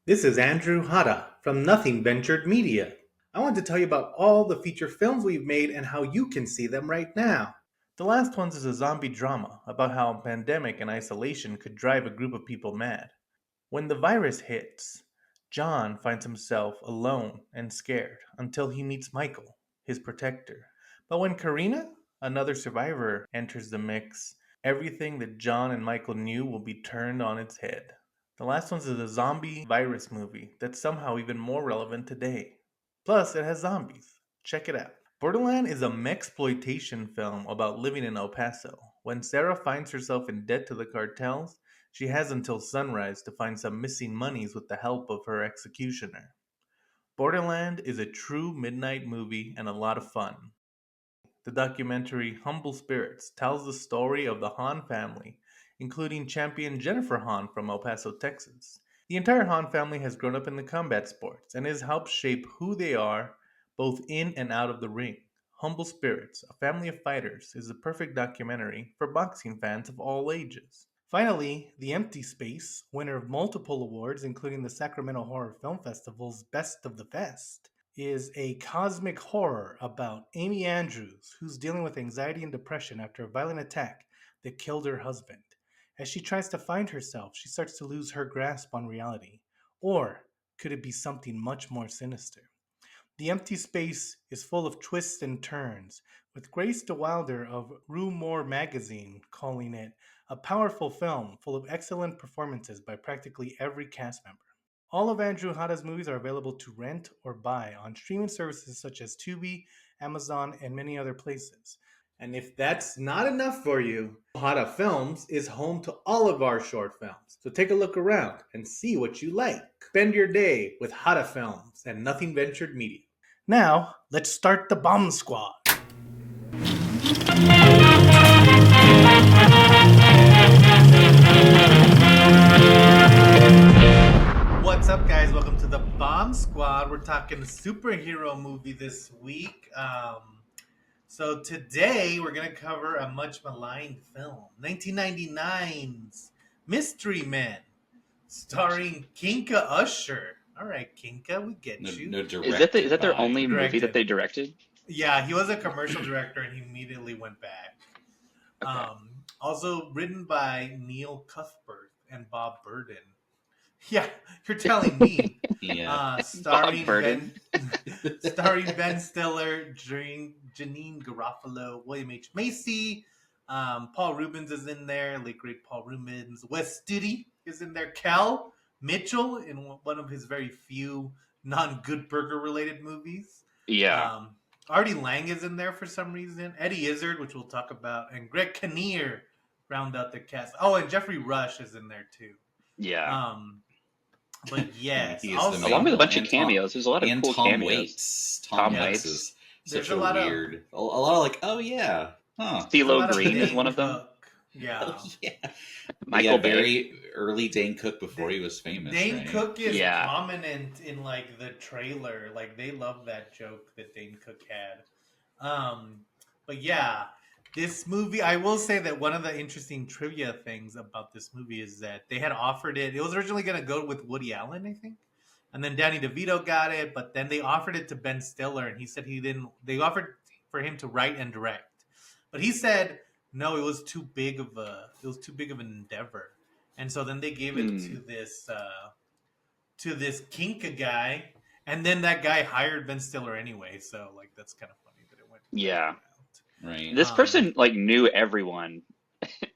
This is Andrew Hada from Nothing Ventured Media. I want to tell you about all the feature films we've made and how you can see them right now. The last one is a zombie drama about how a pandemic and isolation could drive a group of people mad. When the virus hits, John finds himself alone and scared until he meets Michael, his protector. But when Karina, another survivor, enters the mix, everything that John and Michael knew will be turned on its head. The last one's a zombie virus movie that's somehow even more relevant today. Plus, it has zombies. Check it out. Borderland is a mexploitation film about living in El Paso. When Sarah finds herself in debt to the cartels, she has until sunrise to find some missing monies with the help of her executioner. Borderland is a true midnight movie and a lot of fun. The documentary Humble Spirits tells the story of the Hahn family, including champion Jennifer Hahn from El Paso, Texas. The entire Hahn family has grown up in the combat sports and has helped shape who they are both in and out of the ring. Humble Spirits, A Family of Fighters, is the perfect documentary for boxing fans of all ages. Finally, The Empty Space, winner of multiple awards, including the Sacramento Horror Film Festival's Best of the Fest, is a cosmic horror about Amy Andrews, who's dealing with anxiety and depression after a violent attack that killed her husband. As she tries to find herself, she starts to lose her grasp on reality. Or could it be something much more sinister? The Empty Space is full of twists and turns, with Grace DeWilder of Rue Morgue magazine calling it a powerful film full of excellent performances by practically every cast member. All of Andrew Hada's movies are available to rent or buy on streaming services such as Tubi, Amazon, and many other places. And if that's not enough for you, Hada Films is home to all of our short films. So take a look around and see what you like. Spend your day with Hada Films and Nothing Ventured Media. Now, let's start the bomb squad. What's up, guys? Welcome to the Bomb Squad. We're talking a superhero movie this week. So today we're going to cover a much maligned film, 1999's Mystery Men, starring Kinka Usher. All right, Kinka, we get you. No Is that their only movie that directed. they directed? Yeah, he was a commercial director and he immediately went back. Okay. Also written by Neil Cuthbert and Bob Burden. Yeah, you're telling me. Yeah. Starring Burden. starring Ben Stiller, Janine Garofalo, William H. Macy, Paul Rubens is in there, late great Paul Rubens. Wes Studi is in there. Cal Mitchell in one of his very few non-Good Burger related movies. Yeah. Artie Lang is in there for some reason. Eddie Izzard, which we'll talk about, and Greg Kinnear round out the cast. Oh, and Jeffrey Rush is in there too. Yeah. But yes, He is also, the main Along with a bunch villain. of cameos. There's a lot of and cool Tom cameos. Waits. Tom Waits Waits. is There's such a a lot of- weird. A lot of like, oh yeah, huh? there's a lot CeeLo of Green is Dane one of them. Cook. Yeah. Oh yeah. Michael yeah, Bay. very early Dane Cook before he was famous. Dane right? Cook is Yeah. prominent in like the trailer. Like they love that joke that Dane Cook had. But yeah, this movie, I will say that one of the interesting trivia things about this movie is that they had offered it. It was originally going to go with Woody Allen, I think. And then Danny DeVito got it, but then they offered it to Ben Stiller, and he said he didn't. They offered for him to write and direct, but he said no, it was too big of an endeavor, and so then they gave it to this Kinka guy, and then that guy hired Ben Stiller anyway. So like that's kind of funny that it went. Yeah. Right. This person like knew everyone.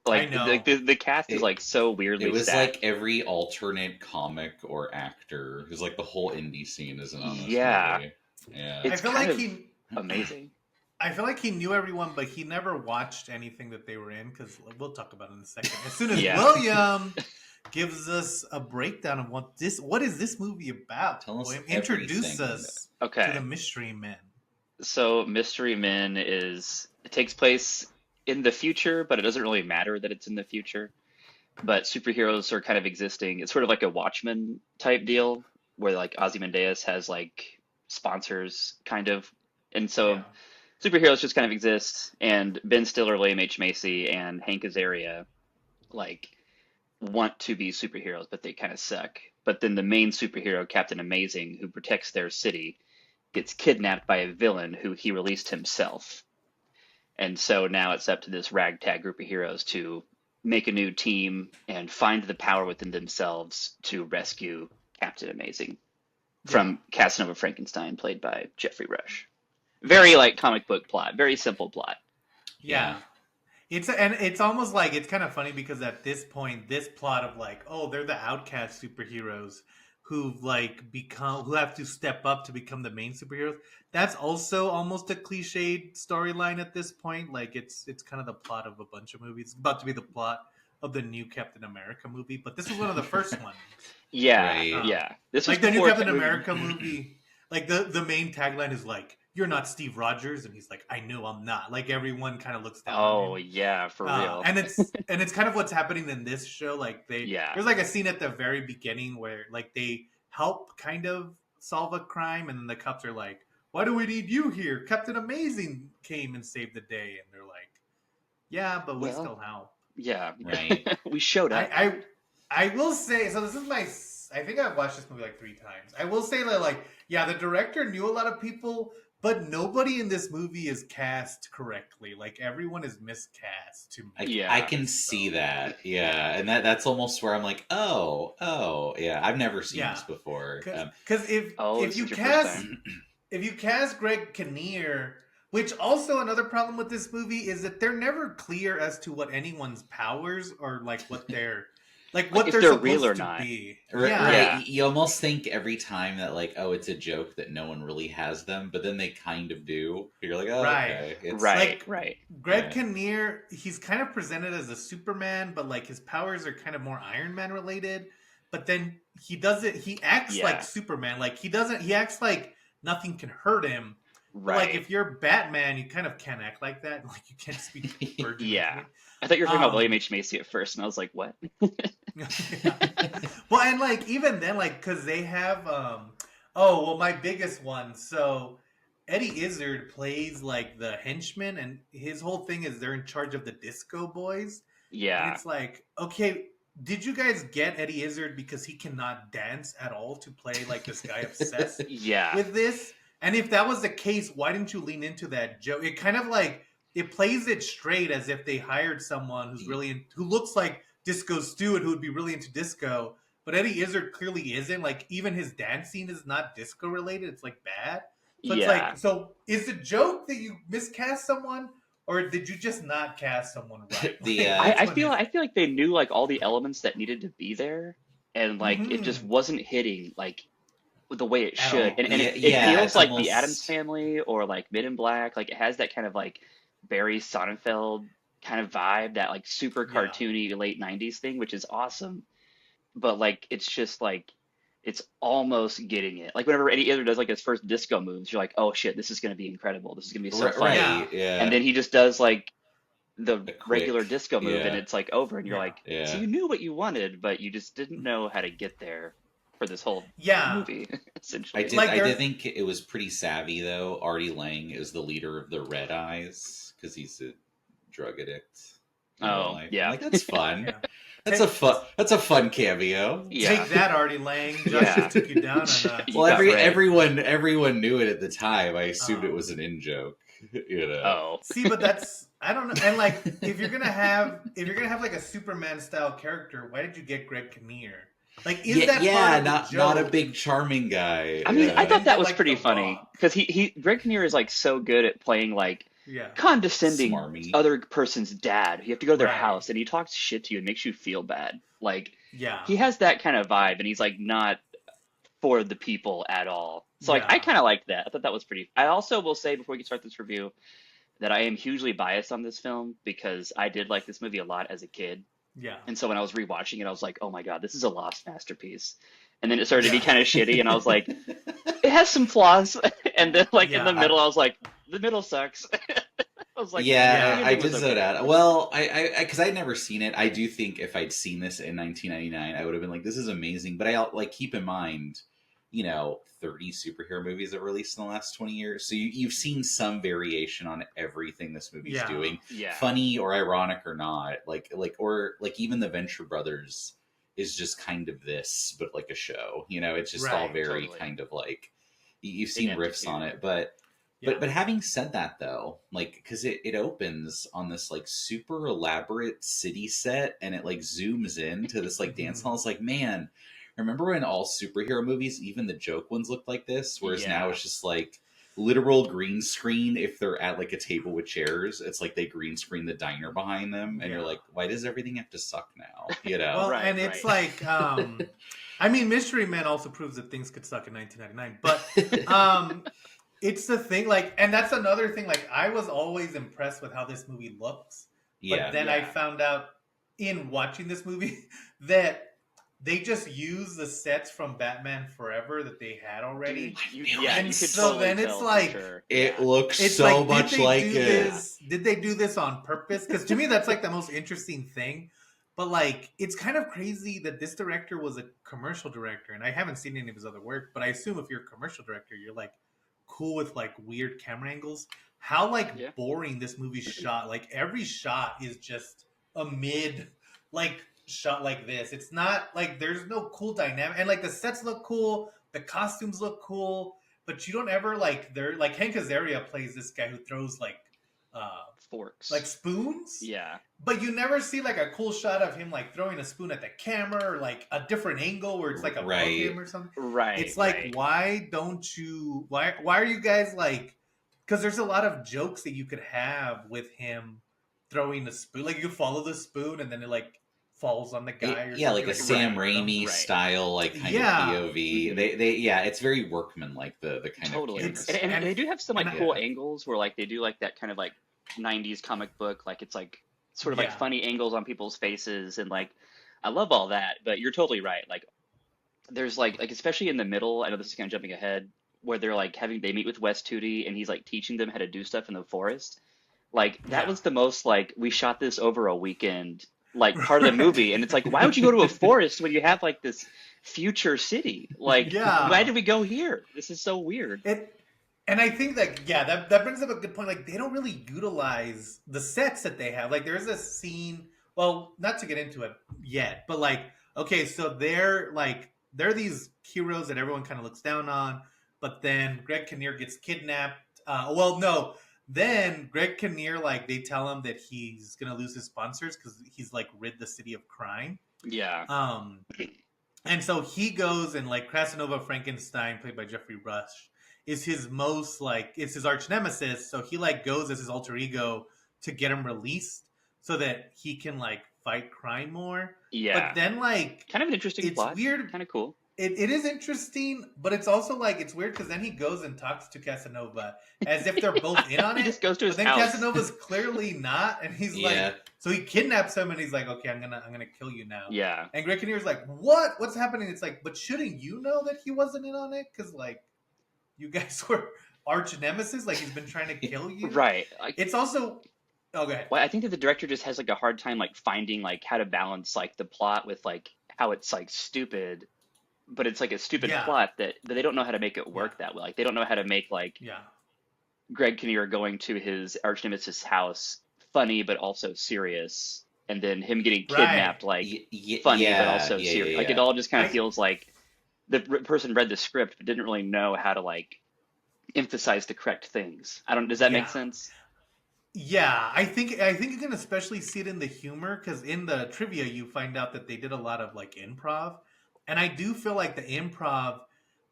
I know. Like the cast is like so weirdly It was stacked. like every alternate comic or actor. It was like the whole indie scene isn't on this Yeah. movie. Yeah. It's I feel kind like of amazing. I feel like he knew everyone, but he never watched anything that they were in because we'll talk about it in a second. As soon as Yeah. William gives us a breakdown of what is this movie about, Tell us William, introduce everything. us to Okay. the Mystery Men. So Mystery Men it takes place in the future, but it doesn't really matter that it's in the future. But superheroes are kind of existing. It's sort of like a Watchmen type deal where like Ozymandias has like sponsors kind of. And so Yeah. superheroes just kind of exist, and Ben Stiller, William H. Macy, and Hank Azaria like want to be superheroes, but they kind of suck. but then the main superhero, Captain Amazing, who protects their city, gets kidnapped by a villain who he released himself. And so now it's up to this ragtag group of heroes to make a new team and find the power within themselves to rescue Captain Amazing Yeah. from Casanova Frankenstein, played by Jeffrey Rush. Very like comic book plot, very simple plot. Yeah. And it's almost like it's kind of funny because at this point, this plot of like, oh, they're the outcast superheroes who've like become who have to step up to become the main superheroes. That's also almost a cliched storyline at this point. Like it's kind of the plot of a bunch of movies. It's about to be the plot of the new Captain America movie, but this was one of the first ones. Yeah, Right. yeah. This was Like the new before Captain America movie, like the main tagline is like, "You're not Steve Rogers," and he's like, "I know I'm not." Like everyone kind of looks down on Oh him. yeah, for real. And it's kind of what's happening in this show. Like Yeah. there's like a scene at the very beginning where like they help kind of solve a crime, and then the cops are like, "Why do we need you here? Captain Amazing came and saved the day," and they're like, "Yeah, but we Well, still help." yeah. Right. We showed up. I will say, so this is my, I think I've watched this movie like 3 times. I will say that, like, yeah, the director knew a lot of people, but nobody in this movie is cast correctly. Like, everyone is miscast to me. Yeah. I can see that. Yeah. And that's almost where I'm like, oh, yeah. I've never seen Yeah. this before. Because Oh, if this you is your first cast time. if you cast Greg Kinnear, which also another problem with this movie is that they're never clear as to what anyone's powers or like what they're Like what if they're they're real supposed or to not. be. Right, Yeah. Yeah. you almost think every time that like, oh, it's a joke that no one really has them, but then they kind of do. You're like, oh, Right. okay, it's Right, Like right. Greg Yeah. Kinnear, he's kind of presented as a Superman, but like his powers are kind of more Iron Man related. But then he doesn't. He acts Yeah. like Superman. Like he doesn't. He acts like nothing can hurt him. But like Right. if you're Batman, you kind of can't act like that. Like you can't speak Virgin. Yeah. I thought you were talking about William Um, H. Macy at first, and I was like, what? yeah. Well, and like even then, like because they have oh well, my biggest one. So Eddie Izzard plays like the henchman, and his whole thing is they're in charge of the Disco Boys, and Yeah. it's like, okay, did you guys get Eddie Izzard because he cannot dance at all to play like this guy obsessed Yeah. with this? And if that was the case, why didn't you lean into that joke? It kind of like it plays it straight as if they hired someone who's really who looks like Disco Stew and who would be really into disco. But Eddie Izzard clearly isn't. Like even his dancing is not disco related. It's like bad. So it's Yeah. like, so is the joke that you miscast someone, or did you just not cast someone right? The Like, I, which I one feel is I it? feel like they knew like all the elements that needed to be there, and like it just Mm-hmm. wasn't hitting like the way it At should. all. And yeah, it yeah, feels it's like the Addams almost Family or like Men in Black. Like it has that kind of like Barry Sonnenfeld kind of vibe, that like super Yeah. cartoony late '90s thing, which is awesome. But like it's just like it's almost getting it. Like whenever Eddie Izzard does like his first disco moves, you're like, oh shit, this is gonna be incredible. This is gonna be so funny. Yeah. right, And yeah, then he just does like the a quick, regular disco move and yeah, it's like over and you're Yeah. like, so yeah. you knew what you wanted, but you just didn't know how to get there for this whole Yeah. movie, I essentially. did. Like I did there's think it was pretty savvy though. Artie Lang is the leader of the Red Eyes because he's a drug addict in real Oh, life. I'm yeah. like, that's fun. yeah. That's Take, a fun. That's a fun cameo. Yeah. take that, Artie Lang. Josh Yeah. just took you down on You Well, got red. everyone knew it at the time. I assumed it oh. was an in joke. You know. Oh. See, but that's I don't know. And like if you're gonna have like a Superman style character, why did you get Greg Kinnear? Like is that part of the not a joke? big charming guy. I mean, I Why Yeah. thought didn't that you was like pretty The funny Rock? because Greg Kinnear is like so good at playing like Yeah. condescending Smarmy. other person's dad. You have to go to their Right. house and he talks shit to you and makes you feel bad. Like Yeah. he has that kind of vibe and he's like not for the people at all. So like I Yeah. kind of like that. I thought that was pretty. I also will say before we can start this review that I am hugely biased on this film because I did like this movie a lot as a kid. Yeah. And so when I was rewatching it, I was like, oh my God, this is a lost masterpiece. And then it started to be Yeah. kind of shitty, and I was like, it has some flaws. And then like in the Yeah. middle, I was like, the middle sucks. I was like, Yeah, Yeah. I it did was so okay. that. Well, I because I'd never seen it. I do think if I'd seen this in 1999, I would have been like, "This is amazing." But I like keep in mind, 30 superhero movies have released in the last 20 years, so you've seen some variation on everything this movie's Yeah. doing, Yeah. funny or ironic or not. Like or like even the Venture Brothers is just kind of this, but like a show. It's just all Right, very totally. kind of like you've seen riffs on Ineptitude. it, but Yeah. but having said that though, like because it opens on this like super elaborate city set and it like zooms into this like dance hall. It's like, man, remember when all superhero movies, even the joke ones, looked like this? Whereas now Yeah. it's just like literal green screen. If they're at like a table with chairs, it's like they green screen the diner behind them, and you're Yeah. like, why does everything have to suck now? Well, Right, and it's right. like, I mean, Mystery Men also proves that things could suck in 1999. But it's the thing, like, and that's another thing. Like, I was always impressed with how this movie looks, but Yeah. then I Yeah. found out in watching this movie that they just use the sets from Batman Forever that they had already. Dude, knew yeah, it. And you could so totally then it's tell for like, sure. It Yeah. looks it's so like, much did they like do it. this? Did they do this on purpose? Because to me, that's like the most interesting thing. But like, it's kind of crazy that this director was a commercial director, and I haven't seen any of his other work. But I assume if you're a commercial director, you're like cool with like weird camera angles. How like Yeah. boring this movie shot. Like every shot is just a mid like shot like this. It's not like there's no cool dynamic, and like the sets look cool, the costumes look cool, but you don't ever like they're like Hank Azaria plays this guy who throws uh like Forks. spoons, Yeah. but you never see like a cool shot of him like throwing a spoon at the camera or like a different angle where it's like above Right. him or something. Right. It's like right. why don't you why are you guys like, because there's a lot of jokes that you could have with him throwing the spoon, like you follow the spoon and then it like falls on the guy or Yeah, something like a like Sam that, you know? Raimi Right. style, like kind Yeah. of POV. Mhm. They yeah, it's very workman like the kind Totally. of It's camera And stuff. they do have some like and cool Yeah. angles where like they do like that kind of like 90s comic book, like it's like sort of like yeah. funny angles on people's faces and like I love all that, but you're totally right. Like there's like especially in the middle, I know this is kind of jumping ahead, where they're like they meet with Wes Tootie and he's like teaching them how to do stuff in the forest. Like that Yeah. was the most like we shot this over a weekend like part of the movie, and it's like why would you go to a forest when you have like this future city? Like Yeah. why did we go here? This is so weird. And I think that yeah, that brings up a good point. Like they don't really utilize the sets that they have. Like there's a scene. Well, not to get into it yet, but like okay, so they're these heroes that everyone kind of looks down on. But then Greg Kinnear gets kidnapped. Well, no. Then Greg Kinnear, like they tell him that he's gonna lose his sponsors because he's like rid the city of crime. Yeah. And so he goes and like Casanova Frankenstein, played by Jeffrey Rush, is his most like it's his arch nemesis. So he like goes as his alter ego to get him released so that he can like fight crime more. Yeah. But then like Kind of an interesting it's plot. weird. Kind of cool. It is interesting, but it's also like it's weird because then he goes and talks to Casanova as if they're both in on He it. just goes to But his then house. Casanova's clearly not, and he's Yeah. like, so he kidnaps him, and he's like, okay, I'm gonna kill you now. Yeah. And Greg Kinnear's like, what? What's happening? It's like, but shouldn't you know that he wasn't in on it? Because like, you guys were arch nemesis. Like he's been trying to kill you. Right. Like, It's also. Oh, go ahead. well, I think that the director just has like a hard time like finding like how to balance like the plot with like how it's like stupid, but it's like a stupid Yeah. plot that they don't know how to make it work Yeah. that way. Like they don't know how to make like Yeah. Greg Kinnear going to his arch nemesis house funny but also serious, and then him getting Right. kidnapped like funny but also serious. Like it all just kind of feels like the person read the script but didn't really know how to like emphasize the correct things. I don't. Does that make Yeah. sense? Yeah, I think you can especially see it in the humor because in the trivia you find out that they did a lot of like improv, and I do feel like the improv,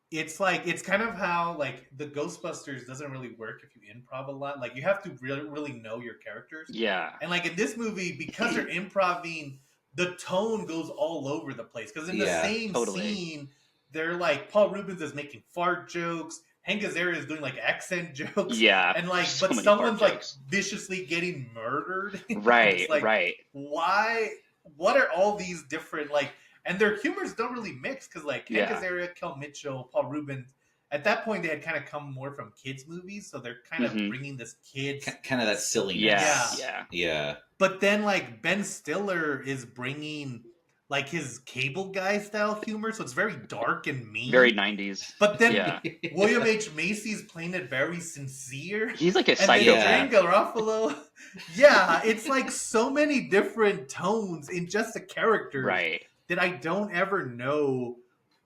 it's like it's kind of how like the Ghostbusters doesn't really work if you improv a lot. Like you have to really know your characters, Yeah. and like in this movie because they're improving, the tone goes all over the place because in the Yeah, same totally. scene they're like Paul Rubens is making fart jokes. Hank Azaria is doing like accent jokes. Yeah. And like, so but many someone's fart like jokes. viciously getting murdered. Right. It's like, right. why? What are all these different like? And their humors don't really mix because like Hank Yeah. Azaria, Kel Mitchell, Paul Rubens. At that point, they had kind of come more from kids' movies, so they're kind of Mhm. bringing this kids. Kind of that silliness. Yeah. Yeah. Yeah. Yeah. But then like Ben Stiller is bringing like his Cable Guy style humor, so it's very dark and mean. Very 90s. But then Yeah. William H. Macy's playing it very sincere. He's like a And then psycho. Yeah. Jane Garofalo. Yeah, it's like so many different tones in just a character. Right. that I don't ever know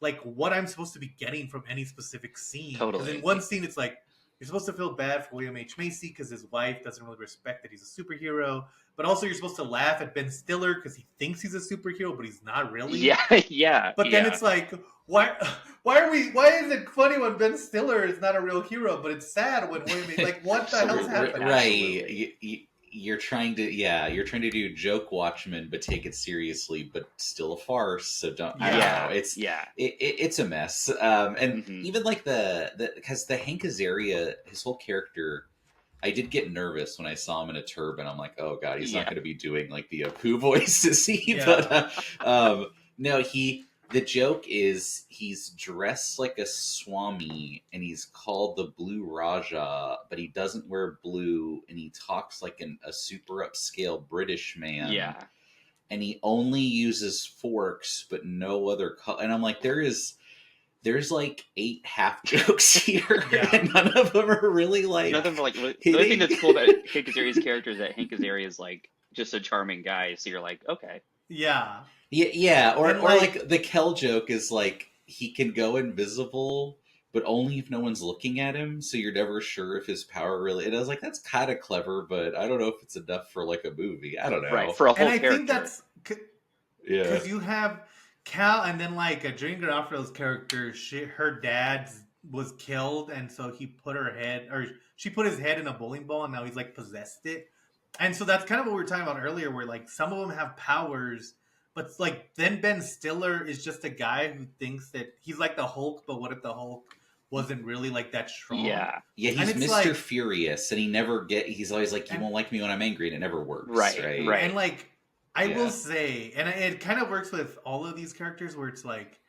like what I'm supposed to be getting from any specific scene. Because in Totally. one scene, it's like you're supposed to feel bad for William H Macy because his wife doesn't really respect that he's a superhero, but also you're supposed to laugh at Ben Stiller because he thinks he's a superhero, but he's not really. Yeah, yeah, But then yeah. it's like, why? Why is it funny when Ben Stiller is not a real hero, but it's sad when William? Like, what the hell's Absolutely, happening? absolutely. Right. You're trying to, yeah, you're trying to do joke Watchmen, but take it seriously, but still a farce. So don't, I don't Yeah, know. yeah. It's a mess. And Hmm. even like because the Hank Azaria, his whole character, I did get nervous when I saw him in a turban. I'm like, oh god, he's not Yeah, going to be doing like the Apu voice, is he? Yeah. But no, he. The joke is he's dressed like a swami and he's called the Blue Raja, but he doesn't wear blue and he talks like a super upscale British man, yeah, and he only uses forks but no other color. And I'm like, there's like 8 half jokes here, Yeah. and none of them are really like nothing like the only thing hitting. that's cool about Hank Azaria's character is that Hank Azaria is like just a charming guy. So you're like, okay, Yeah. Yeah, And or like the Kel joke is like he can go invisible, but only if no one's looking at him. So you're never sure if his power really. And I was like, that's kind of clever, but I don't know if it's enough for like a movie. I don't right know. for a And whole I character. think that's Yeah, because you have Cal, and then like Jane Garofalo's character, her dad was killed, and so he put her head, or she put his head in a bowling ball, and now he's like possessed it. And so that's kind of what we were talking about earlier, where like some of them have powers, but like then Ben Stiller is just a guy who thinks that he's like the Hulk, but what if the Hulk wasn't really like that strong? Yeah, yeah. And He's it's Mr. like, Furious, and he's always like, you and won't like me when I'm angry, and it never works. right, Right? right. and like I will Yeah. say, and it kind of works with all of these characters, where it's like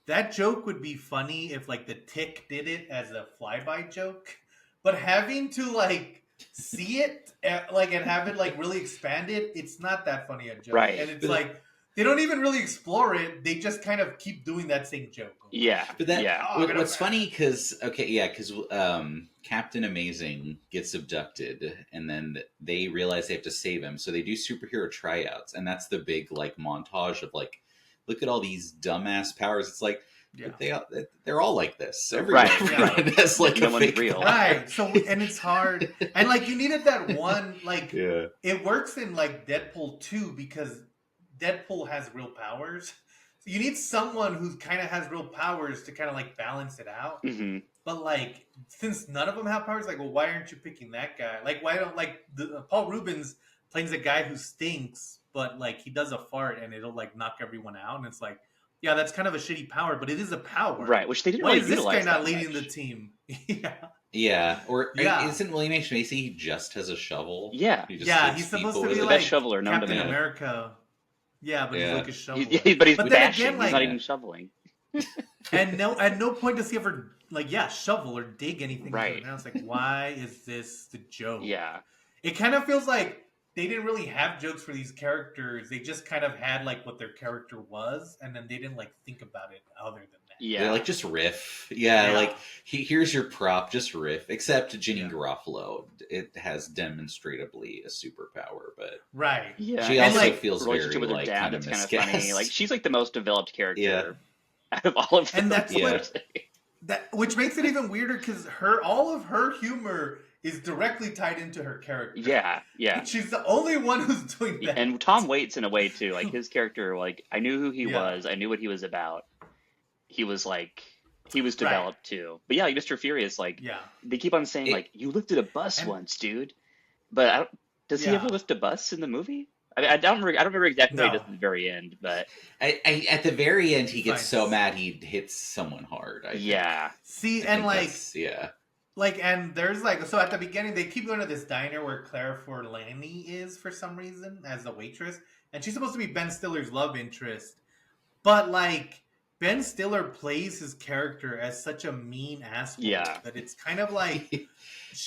that joke would be funny if like the Tick did it as a flyby joke, but having to like see it like and have it like really expanded, it's not that funny a joke. Right. And it's like they don't even really explore it; they just kind of keep doing that same joke. Yeah, But that yeah, Oh, I gotta- what's funny because Captain Amazing gets abducted and then they realize they have to save him, so they do superhero tryouts, and that's the big like montage of like, look at all these dumbass powers. It's like Yeah. they're all like this. Everyone, Right, everyone has like No a one's fake real. power. Right. So and it's hard, and like you needed that one like Yeah. it works in like Deadpool 2 because Deadpool has real powers. So you need someone who kind of has real powers to kind of like balance it out. hmm But like since none of them have powers, like well, why aren't you picking that guy? Like why don't like Paul Rubens plays a guy who stinks, but like he does a fart and it'll like knock everyone out, and it's like yeah, that's kind of a shitty power, but it is a power. right. Which they didn't Why really is this guy utilize not that leading much. the team? Yeah. Yeah, or Yeah. isn't William H Macy he just has a shovel? Yeah. He just Yeah, hits he's supposed people to with be it. The like best shoveler known to Captain man. America. Yeah, but Yeah. he's like a shoveler. But he's But then bashing. again, He's not like- even shoveling. And no, at no point does he ever like shovel or dig anything. Right. Now it's like, why is this the joke? Yeah. It kind of feels like they didn't really have jokes for these characters. They just kind of had like what their character was, and then they didn't like think about it other than that. Yeah. They're like, just riff. Yeah, Yeah. like here's your prop, just riff. Except Ginny Yeah. Garofalo, it has demonstrably a superpower, but Right. Yeah. she And, also like, feels The very relationship with her like dad, kind of that's kind of funny. miscast. Like she's like the most developed character Yeah. out of all of them. And that's Yeah. what that, which makes it even weirder because all of her humor is directly tied into her character. Yeah, yeah. She's the only one who's doing that. And Tom Waits in a way too. Like his character, like I knew who he Yeah. was. I knew what he was about. He was like he was Right. developed too. But yeah, like Mr. Furious, like Yeah. they keep on saying It- like you lifted a bus And- once, dude. But I don't, does he Yeah. ever lift a bus in the movie? I mean, I don't remember exactly what he No. does at the very end, but at the very end, he gets Fine. so mad he hits someone hard. I think. yeah, See, I and think like, that's- yeah, and there's like, so at the beginning, they keep going to this diner where Claire Forlani is for some reason as the waitress, and she's supposed to be Ben Stiller's love interest, but like, Ben Stiller plays his character as such a mean asshole Yeah. that it's kind of like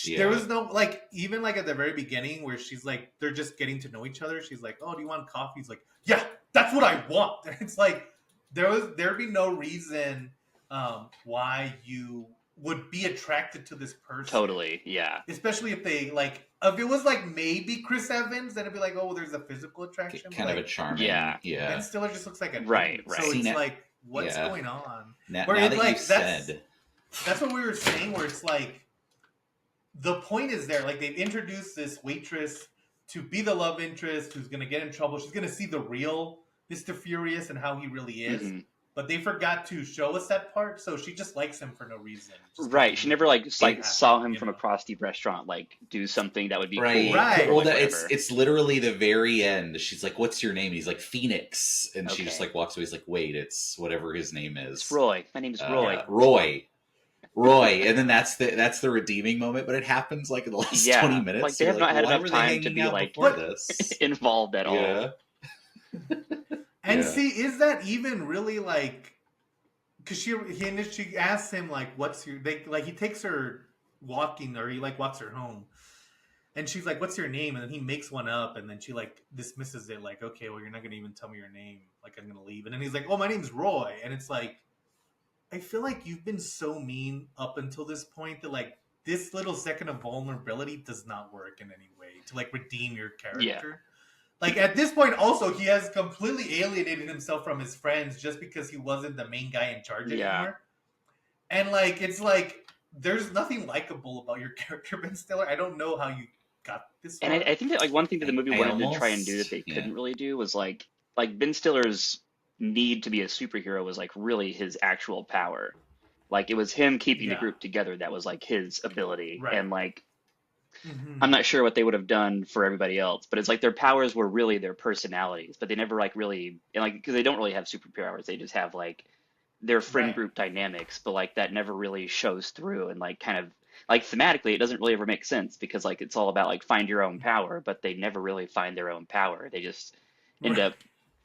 Yeah. there was no like even like at the very beginning where she's like they're just getting to know each other. She's like, "Oh, do you want coffee?" He's like, "Yeah, that's what I want." And it's like there'd be no reason why you would be attracted to this person. Totally, yeah. Especially if they like, if it was like maybe Chris Evans, then it'd be like, oh, there's a physical attraction. Kind of like, a charming, Yeah. Ben Stiller just looks like a Right, dude. right. So See, it's now- like, what's yeah. going on? Now, Where now it's that like, you've said, that's what we were saying, where it's like, the point is there. Like, they've introduced this waitress to be the love interest who's going to get in trouble. She's going to see the real Mr. Furious and how he really is. Mhm. But they forgot to show us that part, so she just likes him for no reason. Just Right. She never like happen, saw him you from know? across the restaurant like do something that would be right? cool. Right. Or, Well, like, it's whatever. it's literally the very end. She's like, "What's your name?" He's like, "Phoenix," and she just Okay. like walks away. He's like, "Wait, it's whatever his name is." It's Roy. My name's Roy. Roy, and then that's the redeeming moment. But it happens like in the last Yeah, 20 minutes. like, they You're have not had why enough were they time to hanging be, out like- before this. Involved at all. Yeah. And Yeah. see, is that even really like? Because she asks him like, "What's your?" He takes her walking, or he like walks her home, and she's like, "What's your name?" And then he makes one up, and then she like dismisses it, like, "Okay, well, you're not gonna even tell me your name. Like, I'm gonna leave." And then he's like, "Oh, my name's Roy," and it's like, I feel like you've been so mean up until this point that like this little second of vulnerability does not work in any way to like redeem your character. Yeah. Like at this point, also he has completely alienated himself from his friends just because he wasn't the main guy in charge Yeah. anymore. And like it's like there's nothing likable about your character, Ben Stiller. I don't know how you got this far. And I think that like one thing that the movie I wanted to try and almost- do that they yeah. couldn't really do was like Ben Stiller's need to be a superhero was like really his actual power. Like it was him keeping the Yeah. group together that was like his ability. Right. And like Mhm. I'm not sure what they would have done for everybody else, but it's like their powers were really their personalities, but they never like really, and like because they don't really have superpowers, they just have like their friend Right. group dynamics, but like that never really shows through, and like kind of like thematically, it doesn't really ever make sense because like it's all about like find your own power, but they never really find their own power. They just end Right. up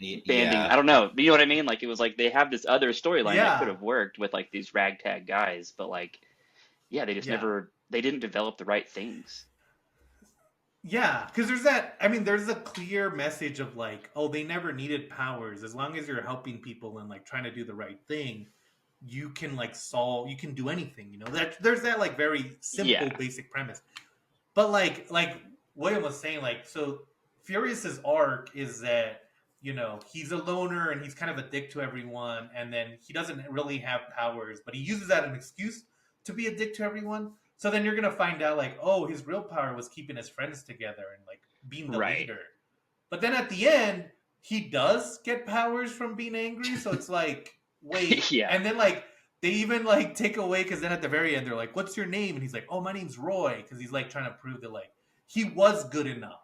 banding. Yeah. I don't know, you know what I mean? Like it was like they have this other storyline Yeah. that could have worked with like these ragtag guys, but like yeah, they just Yeah. never they didn't develop the right things. Yeah, because there's that. I mean, there's a clear message of like, oh, they never needed powers. As long as you're helping people and like trying to do the right thing, you can like solve. You can do anything. You know, that there's that like very simple, Yeah. basic premise. But like William was saying, like, so Furious's arc is that he's a loner and he's kind of a dick to everyone, and then he doesn't really have powers, but he uses that as an excuse to be a dick to everyone. So then you're gonna find out like, oh, his real power was keeping his friends together and like being the Right. leader. But then at the end, he does get powers from being angry. So it's like, wait, Yeah. And then like they even like take away because then at the very end they're like, "What's your name?" And he's like, "Oh, my name's Roy," because he's like trying to prove that like he was good enough.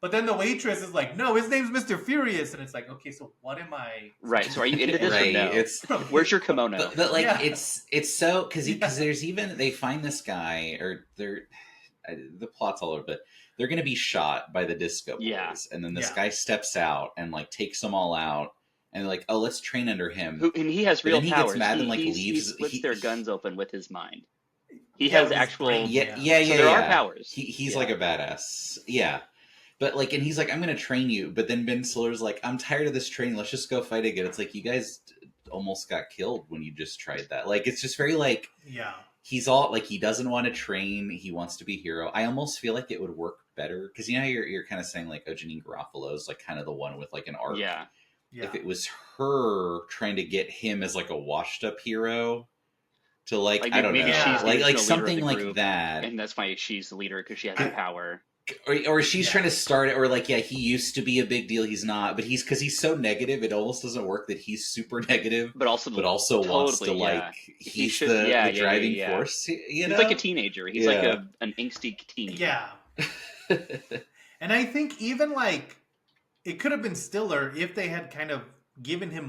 But then the waitress is like, "No, his name's Mr. Furious," and it's like, okay, so what am I? Right. So are you into this or Right. no? It's Where's your kimono? but like Yeah. it's so because Yeah. there's even they find this guy or the plot's all over, but they're gonna be shot by the disco boys, Yeah. and then this Yeah. guy steps out and like takes them all out, and they're like, oh, let's train under him. And he has But real then he gets powers. mad and, like, he leaves- splits he- their guns open with his mind. He Yeah, has with his actual. brain. Yeah. So there are powers. He's Yeah. like a badass. Yeah. But like, and he's like, I'm gonna train you. But then Ben Stiller's like, I'm tired of this training. Let's just go fight again. It's like you guys almost got killed when you just tried that. Like, it's just very like Yeah. he's all like he doesn't want to train. He wants to be a hero. I almost feel like it would work better because you know how you're kind of saying like Janine Garofalo's like kind of the one with like an arc. Yeah. Yeah. If it was her trying to get him as like a washed up hero to like, Like, I don't know, maybe she's the like original leader of something the like group, that. And that's why she's the leader because she has the power. Or she's Yeah. trying to start it, or like, yeah, he used to be a big deal. He's not, but because he's so negative, it almost doesn't work that he's super negative, But also, wants to totally, like, yeah. he's should- the yeah, driving yeah. force. You know? He's like a teenager. He's like an angsty teen. Yeah. And I think even like it could have been Stiller if they had kind of given him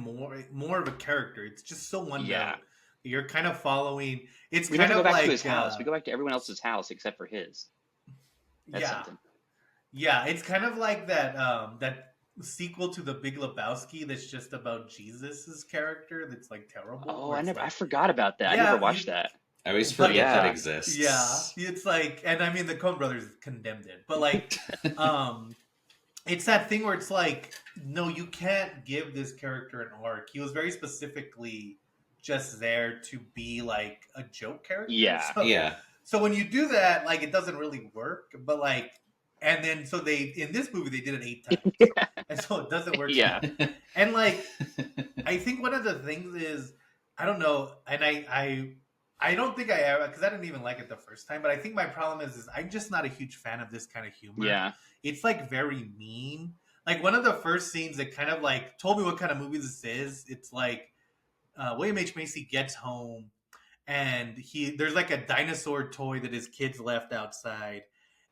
more of a character. It's just so one Yeah. note. You're kind of following. It's We kind never of go back like to his house. We go back to everyone else's house except for his. That's yeah, something. yeah. It's kind of like that that sequel to The Big Lebowski that's just about Jesus's character. That's like terrible. Oh, where I it's never. I like- forgot about that. Yeah, I never watched you- that. I always But forget yeah. that exists. Yeah, it's like, and I mean, the Coen Brothers condemned it, but like, it's that thing where it's like, no, you can't give this character an arc. He was very specifically just there to be like a joke character. Yeah. Yeah. So when you do that, like it doesn't really work. But like, and then so they in this movie they did it 8 times, and so it doesn't work. Yeah. And like I think one of the things is I don't know, and I don't think I ever because I didn't even like it the first time. But I think my problem is I'm just not a huge fan of this kind of humor. Yeah. It's like very mean. Like one of the first scenes that kind of like told me what kind of movie this is. It's like William H Macy gets home and there's like a dinosaur toy that his kids left outside,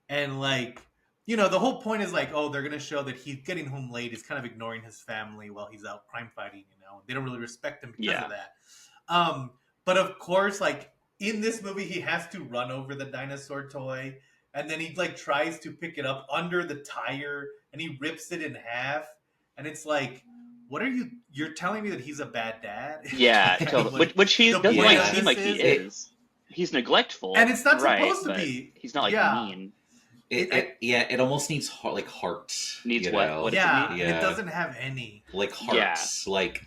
and like the whole point is like, oh, they're gonna show that he's getting home late, he's kind of ignoring his family while he's out crime fighting, they don't really respect him because of that. But of course, like in this movie he has to run over the dinosaur toy, and then he like tries to pick it up under the tire and he rips it in half, and it's like, what are you're telling me that he's a bad dad? Yeah, totally. Like, Which he the doesn't point like of seem like he this is. He's neglectful, and it's not right, supposed to but be. he's not like Yeah. mean. It almost needs like heart. Needs you what? know? What does it Yeah, need? and it doesn't have any. Like hearts, like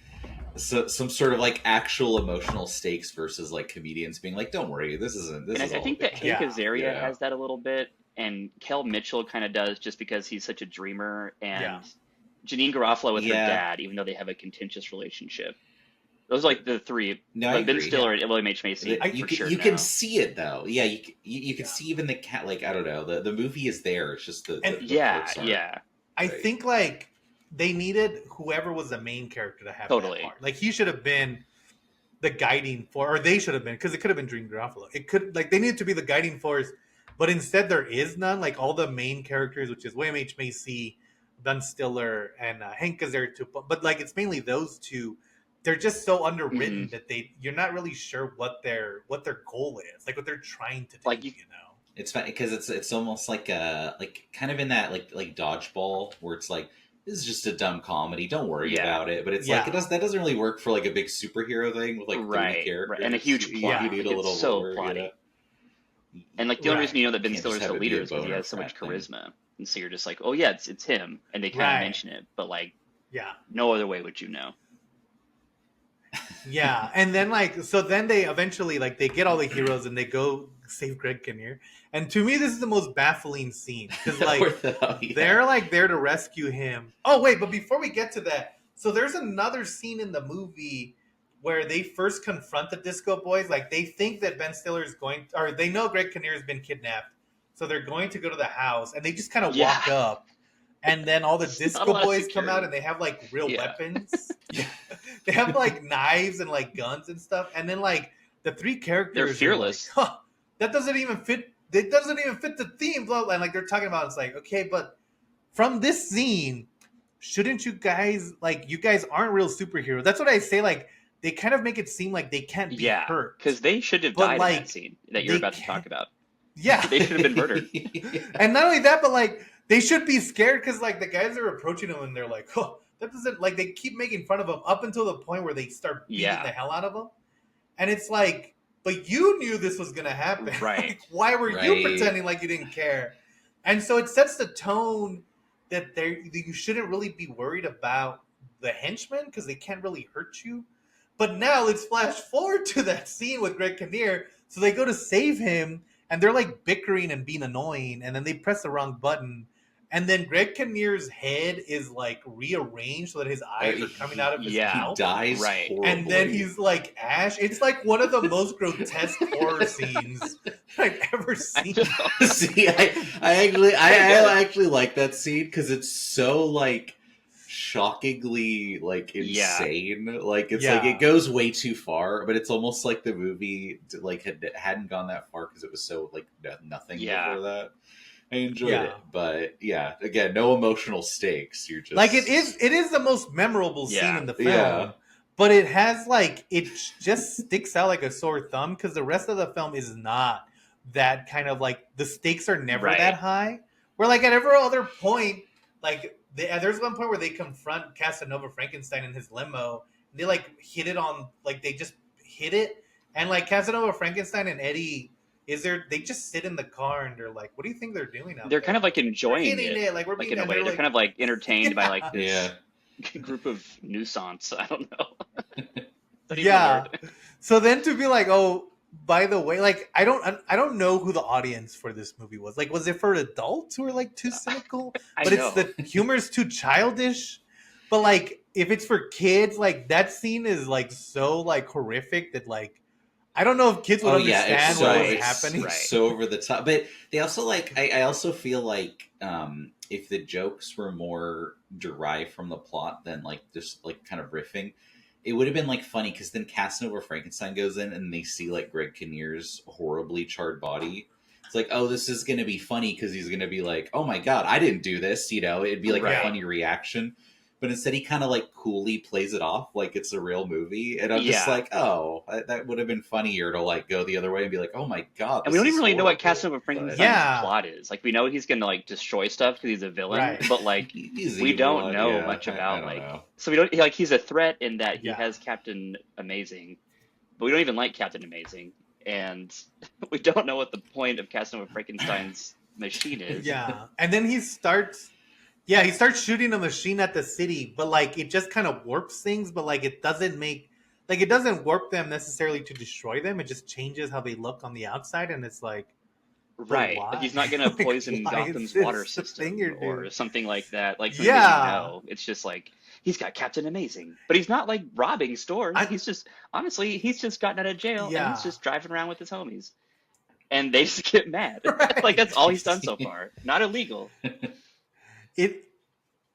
some sort of like actual emotional stakes versus like comedians being like, "Don't worry, this isn't." This And is I all think a big that deal." Hank Azaria Yeah. has that a little bit, and Kel Mitchell kind of does just because he's such a dreamer, and Yeah. Janine Garofalo with her Yeah. dad, even though they have a contentious relationship. Those are like the three. No, I Like Ben agree, Stiller yeah. and William H Macy. You for can sure you now. can see it though. Yeah, you can Yeah. see even the cat. Like I don't know, the movie is there. It's just the Yeah, parts aren't. yeah. I Right. think like they needed whoever was the main character to have Totally. that part. Like he should have been the guiding force, or they should have been, because it could have been Dream Garofalo. It could like they needed to be the guiding force, but instead there is none. Like all the main characters, which is William H Macy, Ben Stiller, and Hank Azaria too. But like it's mainly those two. They're just so underwritten that you're not really sure what their goal is, like what they're trying to do. Like It's funny because it's almost like kind of in that like dodgeball where it's like, this is just a dumb comedy. Don't worry Yeah. about it. But it's Yeah. like that doesn't really work for like a big superhero thing with like 30 Right, characters. right. And a huge plot. You need a It's little so more, plotty. And like the only reason you know that Ben Can't Stiller's just the have it be leader a is because he boner has so much frat thing. charisma, and so you're just like, oh yeah, it's him, and they kind Right. of mention it, but like Yeah. no other way would you know. Yeah, and then like so then they eventually like they get all the heroes and they go save Greg Kinnear. And to me this is the most baffling scene because like they're like there to rescue him. Oh wait, but before we get to that, so there's another scene in the movie where they first confront the Disco Boys. Like they think that Ben Stiller is going, or they know Greg Kinnear has been kidnapped, so they're going to go to the house, and they just kind of walk up, and then all the It's not a Disco lot of Boys come out, security. and they have like real Yeah. weapons. They have like knives and like guns and stuff, and then like the three characters They're are fearless. like, huh, that doesn't even fit. It doesn't even fit the theme. Blah, blah. And like they're talking about, it's like, okay, but from this scene, shouldn't you guys like? You guys aren't real superheroes. That's what I say. Like they kind of make it seem like they can't be Yeah, hurt. because they should have But, died in like, that scene that you're they about to can't- talk about. Yeah, They should have been murdered. and not only that, but like they should be scared because like the guys are approaching them and they're like, oh, that doesn't like they keep making fun of them up until the point where they start beating Yeah. the hell out of them, and it's like, but you knew this was gonna happen, Right. Like, why were you Right. pretending like you didn't care? And so it sets the tone that you shouldn't really be worried about the henchmen because they can't really hurt you. But now let's flash forward to that scene with Greg Kinnear. So they go to save him, and they're like bickering and being annoying, and then they press the wrong button, and then Greg Kinnear's head is like rearranged so that his eyes are coming out of his Yeah. mouth. He dies Right. horribly. And then he's like ash. It's like one of the most grotesque horror scenes I've ever seen. See, I actually like that scene because it's so like shockingly like Yeah. insane. Like it's Yeah. like it goes way too far, but it's almost like the movie like hadn't gone that far because it was so like nothing Yeah. before that. I enjoyed Yeah. it, but yeah, again, no emotional stakes. You're just Like it is the most memorable scene Yeah. in the film. Yeah. But it has like it just sticks out like a sore thumb because the rest of the film is not that kind of like the stakes are never Right. that high. Where like at every other point, like there's one point where they confront Casanova Frankenstein in his limo. And they like hit it on like they just hit it, and like Casanova Frankenstein and Eddie they just sit in the car and they're like, what do you think they're doing out They're there? kind of like We're enjoying hitting it. Like we're like being in a way. they're They're like, kind of like entertained by like this Yeah. group of nuisance. I don't know. Don't even Yeah. alert. So then to be like, oh, by the way, like I don't know who the audience for this movie was. Like, was it for adults who are like too cynical? I But it's know. the humor is too childish. But like, if it's for kids, like that scene is like so like horrific that like I don't know if kids would Oh yeah, understand what was it's happening. right. so over the top. But they also like I also feel like if the jokes were more derived from the plot than like just like kind of riffing, it would have been like funny because then Casanova Frankenstein goes in and they see like Greg Kinnear's horribly charred body. It's like, oh, this is gonna be funny because he's gonna be like, oh my god, I didn't do this, you know, it'd be like a Right. funny reaction. But instead, he kind of like coolly plays it off like it's a real movie, and I'm just Yeah. like, oh, that would have been funnier to like go the other way and be like, oh my god, And we this don't even is really know what horrible. Casanova But Frankenstein's Yeah. plot is. Like, we know he's gonna like destroy stuff because he's a villain, Right. but like he's we evil, don't know yeah, much I about don't like. know. So we don't like he's a threat in that he Yeah. has Captain Amazing, but we don't even like Captain Amazing, and we don't know what the point of Casanova Frankenstein's machine is. Yeah. And then he starts shooting a machine at the city, but like it just kind of warps things, but like it doesn't warp them necessarily to destroy them. It just changes how they look on the outside, and it's like, but Right. why? Like he's not gonna Like, poison why is Gotham's this water the system thing you're or doing? something like that. Like something that Yeah. you know. It's just like he's got Captain Amazing, but he's not like robbing stores. I He's just honestly, he's just gotten out of jail and he's yeah. just driving around with his homies, and they just get mad. Like Right. that's all he's done so far. Not illegal. It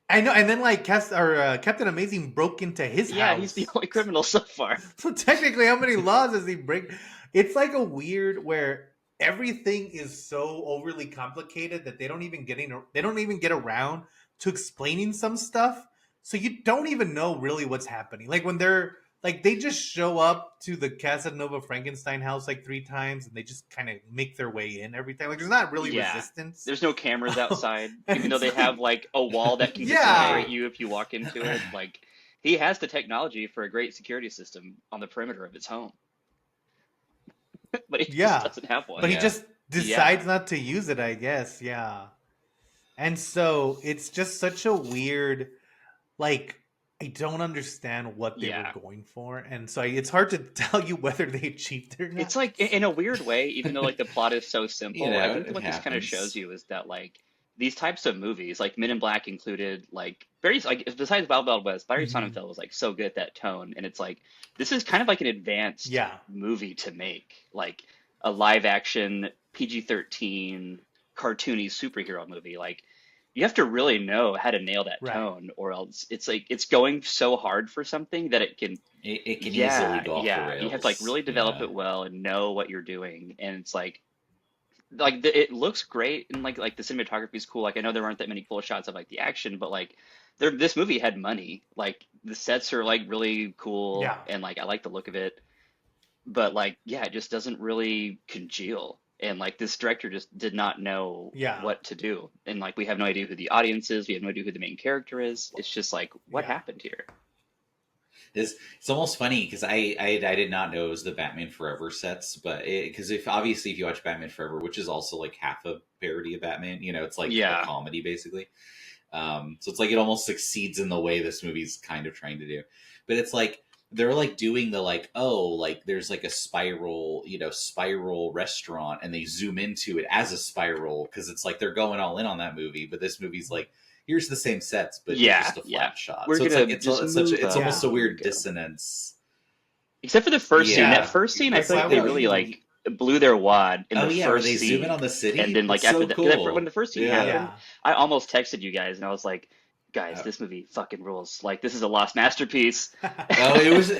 I know, and then like Captain Amazing broke into his Yeah, he's the house. only criminal so far. So technically, how many laws does he break? It's like a weird where everything is so overly complicated that they don't even get around to explaining some stuff. So you don't even know really what's happening. Like when they're like they just show up to the Casanova Frankenstein house like 3 times and they just kind of make their way in every time. Like there's not really Yeah. resistance. There's no cameras outside, And even though it's they have like like a wall that can yeah. disintegrate you if you walk into it. Like he has the technology for a great security system on the perimeter of his home, but he just Yeah. doesn't have But one. he Yeah. just Yeah. decides not to use it, I guess. Yeah. And so it's just such a weird, like, I don't understand what they Yeah. were going for. And so it's hard to tell you whether they achieved it or It's not. like in a weird way, even though like the plot is so simple, You I know, think it what this kind of shows happens. you is that like these types of movies, like Men in Black included, like Barry, like besides Wild Wild West, Barry Mhm. Sonnenfeld was like so good at that tone, and it's like this is kind of like an advanced Yeah. movie to make, like a live action PG-13 cartoony superhero movie. Like you have to really know how to nail that Right. tone, or else it's like it's going so hard for something that it can It can easily yeah, go off the yeah. You have to like rails. really develop Yeah. it well and know what you're doing. And it's like it looks great and like the cinematography is cool. Like I know there aren't that many cool shots of like the action, but like this movie had money. Like the sets are like really cool Yeah. and like I like the look of it. But like yeah, it just doesn't really congeal. And like this director just did not know Yeah. what to do. And like we have no idea who the audience is. We have no idea who the main character is. It's just like what Yeah. happened here? It's almost funny because I did not know it was the Batman Forever sets, but because if obviously if you watch Batman Forever, which is also like half a parody of Batman, you know, it's like Yeah. a comedy basically. So it's like it almost succeeds in the way this movie's kind of trying to do, but it's like they're like doing the like, oh, like there's like a spiral, you know, spiral restaurant, and they zoom into it as a spiral because it's like they're going all in on that movie, but this movie's like, here's the same sets, but Yeah, it's just a yeah. flat shot. We're So it's gonna like it's just such move a, it's up almost a Yeah. weird and go. dissonance. Except for the first scene. Yeah. That first scene, I That's feel why like they would really you like blew their wad in Oh the yeah, where first they zoom in scene. on the city. And then like That's after so that, cool. when the first scene Yeah. happened, Yeah. I almost texted you guys and I was like, guys, Uh, this movie fucking rules. Like this is a lost masterpiece. Oh, it was.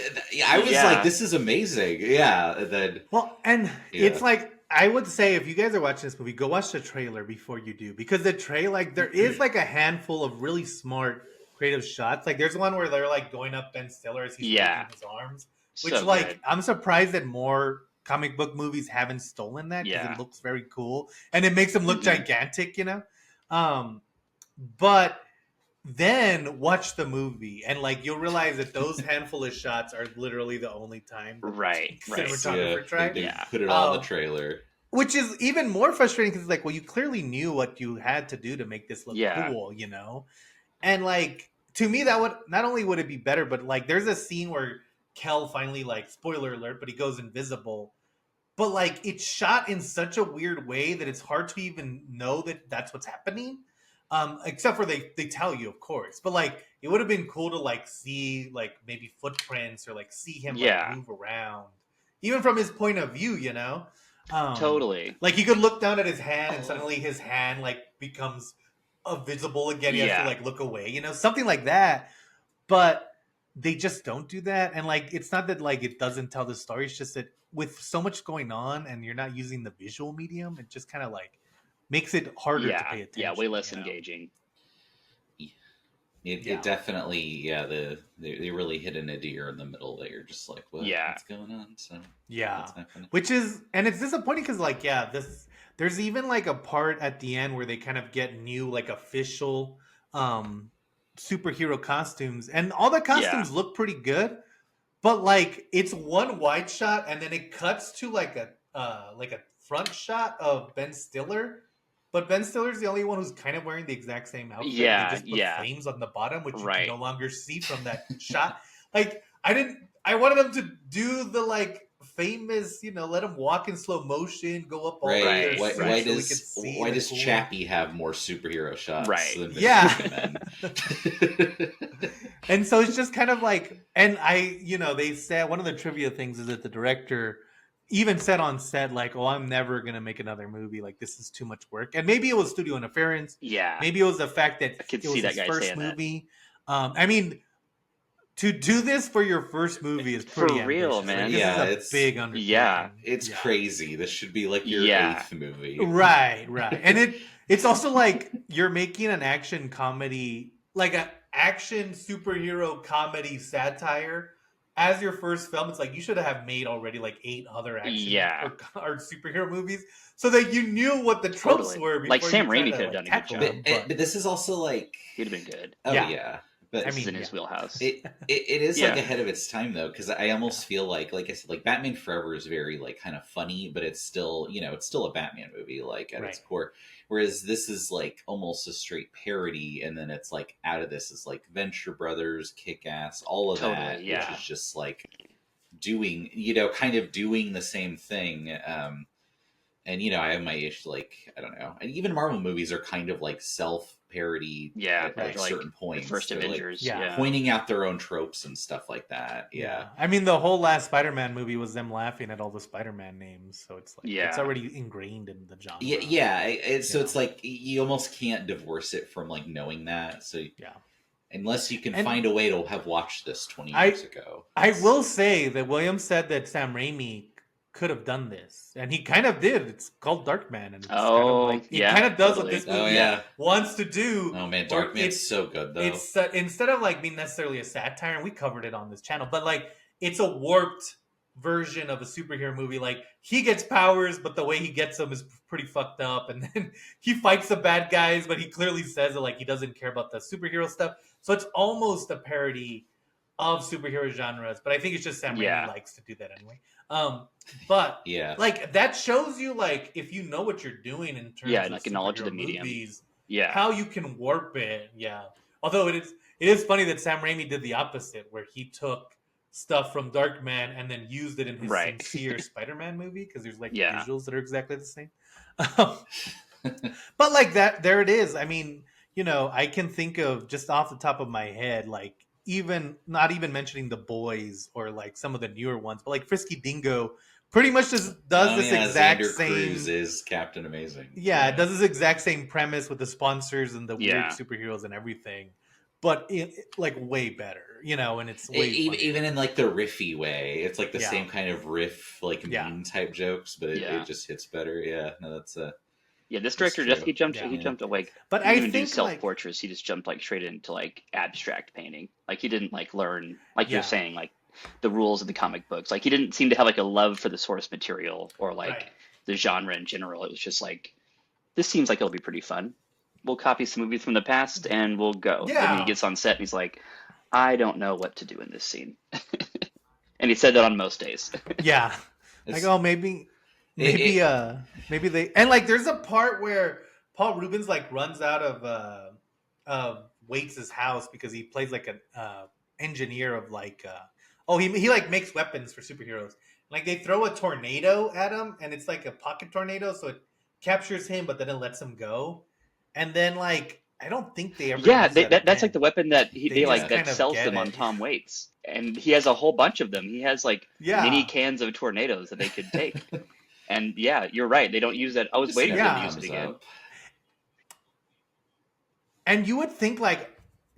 I was Yeah. like, this is amazing. Yeah. And then Well, and Yeah. it's like I would say if you guys are watching this movie, go watch the trailer before you do, because the trailer, like there is like a handful of really smart creative shots. Like there's one where they're like going up Ben Stiller as he's Yeah. raising his arms, which So like good. I'm surprised that more comic book movies haven't stolen that because Yeah. it looks very cool and it makes them look Mhm. gigantic, you know. But then watch the movie and like you'll realize that those handful of shots are literally the only time that Right, the right. cinematographer yeah, tried. they Yeah. put it all in Um, the trailer. Which is even more frustrating because like, well, you clearly knew what you had to do to make this look Yeah. cool, you know? And like to me that would not only would it be better, but like there's a scene where Kel finally, like, spoiler alert, but he goes invisible. But like it's shot in such a weird way that it's hard to even know that that's what's happening. Except for they tell you, of course. But like it would have been cool to like see like maybe footprints or like see him like Yeah, move around, even from his point of view. You know, totally. like he could look down at his hand and suddenly his hand like becomes visible again. He has to Yeah, like look away. You know, something like that. But they just don't do that, and like it's not that like it doesn't tell the story, it's just that with so much going on and you're not using the visual medium, it just kind of like makes it harder to yeah, pay yeah. attention, Way less you know. engaging. It Yeah, definitely, yeah, they really hit an nadir in the middle that you're just like, Yeah, what's going on? So yeah, what's happening? which is, and it's disappointing because like yeah, this there's even like a part at the end where they kind of get new like official um superhero costumes, and all the yeah, costumes look pretty good. But like it's one wide shot and then it cuts to like a front shot of Ben Stiller. But Ben Stiller's the only one who's kind of wearing the exact same outfit. And they yeah, just put yeah. flames on the bottom, which you can Right. no longer see from that shot. Like I wanted them to do the like famous, you know, let him walk in slow motion, go up all the way to Right? their Right. seat Right. so we could see Why the does cool. Chappie have more superhero shots Right. than Yeah. Mystery Men? And so it's just kind of like, and I, you know, they said one of the trivia things is that the director even said on set, like, oh, I'm never going to make another movie. Like, this is too much work. And maybe it was studio interference. Yeah. Maybe it was the fact that I could it see was that his guy first saying that. movie. I mean, to do this for your first movie is For pretty real, ambitious. Like, man. this is Yeah, a it's big Yeah. undertaking. it's Yeah. crazy. This should be like your Yeah. eighth movie. Right, right. And it's also like you're making an action comedy, like an action superhero comedy satire as your first film. It's like you should have made already like 8 other action Yeah. or superhero movies so that you knew what the tropes Totally. were Like before you Sam tried Raimi to could have like done a good tackle job. them. But But this is also like, He'd have been good. oh yeah, yeah, but I This is mean, in his yeah. wheelhouse. it is like Yeah. ahead of its time though, because I almost feel like I said, like Batman Forever is very like kind of funny, but it's still, you know, it's still a Batman movie like at its Right. core. Whereas this is like almost a straight parody, and then it's like out of this is like Venture Brothers, Kick Ass, all of Totally, that, yeah. which is just like doing, you know, kind of doing the same thing. And you know, I have my issue, like I don't know, and even Marvel movies are kind of like self parody Yeah. at Right. like Like certain the points. first They're like Avengers. Yeah. Yeah. pointing out their own tropes and stuff like that. Yeah. I mean, the whole last Spider-Man movie was them laughing at all the Spider-Man names, so it's like it's Yeah. already ingrained in the genre. Yeah. So Yeah. it's like you almost can't divorce it from like knowing that. So Yeah. unless you can And find a way to have watched this 20 I- years ago, I will say that Williams said that Sam Raimi could have done this, and he kind of did. It's called Darkman, and it's kind of Oh, like it yeah, kind of does totally. what this Oh, movie yeah. wants to do. Oh man, or Darkman's so good though. It's instead of like being necessarily a satire, and we covered it on this channel, but like it's a warped version of a superhero movie. Like he gets powers, but the way he gets them is pretty fucked up, and then he fights the bad guys, but he clearly says that like he doesn't care about the superhero stuff. So it's almost a parody of superhero genres, but I think it's just Sam Yeah. Raimi likes to do that anyway. But Yeah. like that shows you like if you know what you're doing in terms Yeah, of like a knowledge of the superhero medium. movies, Yeah. how you can warp it. Yeah. Although it is funny that Sam Raimi did the opposite, where he took stuff from Darkman and then used it in his Right. sincere Spider-Man movie because there's like Yeah. visuals that are exactly the same. But like that, there it is. I mean, you know, I can think of just off the top of my head, like even not even mentioning the boys or like some of the newer ones, but like Frisky Dingo pretty much just does this exact Xander same. Cruz is Captain Amazing. Yeah, it does this exact same premise with the sponsors and the Yeah. weird superheroes and everything, but like way better, you know, and it's way Even in like the riffy way, it's like the Yeah. same kind of riff, like Yeah. mean type jokes, but Yeah. it just hits better. Yeah, no, that's Yeah, this That's director true. just he jumped Yeah. to like But he I didn't even do think, self like- portraits. He just jumped like straight into like abstract painting. Like he didn't like learn like Yeah. you're saying like the rules of the comic books. Like he didn't seem to have like a love for the source material or like Right. the genre in general. It was just like this seems like it'll be pretty fun. We'll copy some movies from the past and we'll go. And then Yeah. he gets on set and he's like, I don't know what to do in this scene. And he said that on most days. Yeah. It's- Like, oh, maybe maybe they, and like there's a part where Paul Rubens like runs out of Waits' house because he plays like an engineer of like Oh, he like makes weapons for superheroes. Like they throw a tornado at him, and it's like a pocket tornado, so it captures him, but then it lets him go. And then like I don't think they ever Yeah, use that that's like again. the weapon that They they just like that kind of sells get them on it. Tom Waits, and he has a whole bunch of them. He has like mini Yeah, cans of tornadoes that they could take. And yeah, you're right. They don't use that. I It was just waiting for never them to use yeah. it comes again. up. And you would think like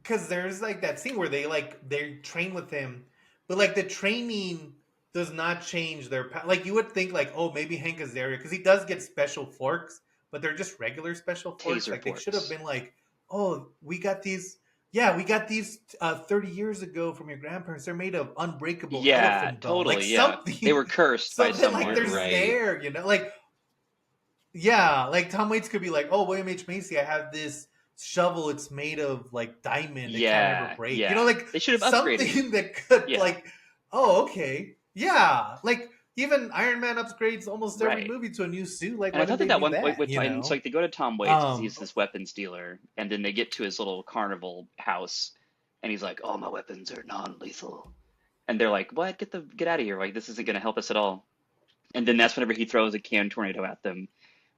because there's like that scene where they train with him, but like the training does not change their like you would think like oh maybe Hank Azaria because he does get special forks, but they're just regular special forks. Taser Like they should have forks. been like oh we got these. Yeah, we got these 30 years ago from your grandparents. They're made of unbreakable Yeah, elephant bone, like totally. Yeah, they something. were cursed by So that like someone. they're Right. scared, like yeah, like Tom Waits could be like, "Oh, William H Macy, I have this shovel. It's made of like diamond. It can't ever Yeah, break." yeah. Like They should have upgraded. something that could Yeah, like, oh, okay, yeah. Like even Iron Man upgrades almost every right. movie to a new suit. Like, And I why thought did that they that do one point, that? which and so like they go to Tom Waits because Um, he's this weapons dealer, and then they get to his little carnival house, and he's like, "Oh, my weapons are non-lethal," and they're like, "What? Get out of here! Like this isn't going to help us at all." And then that's whenever he throws a can tornado at them,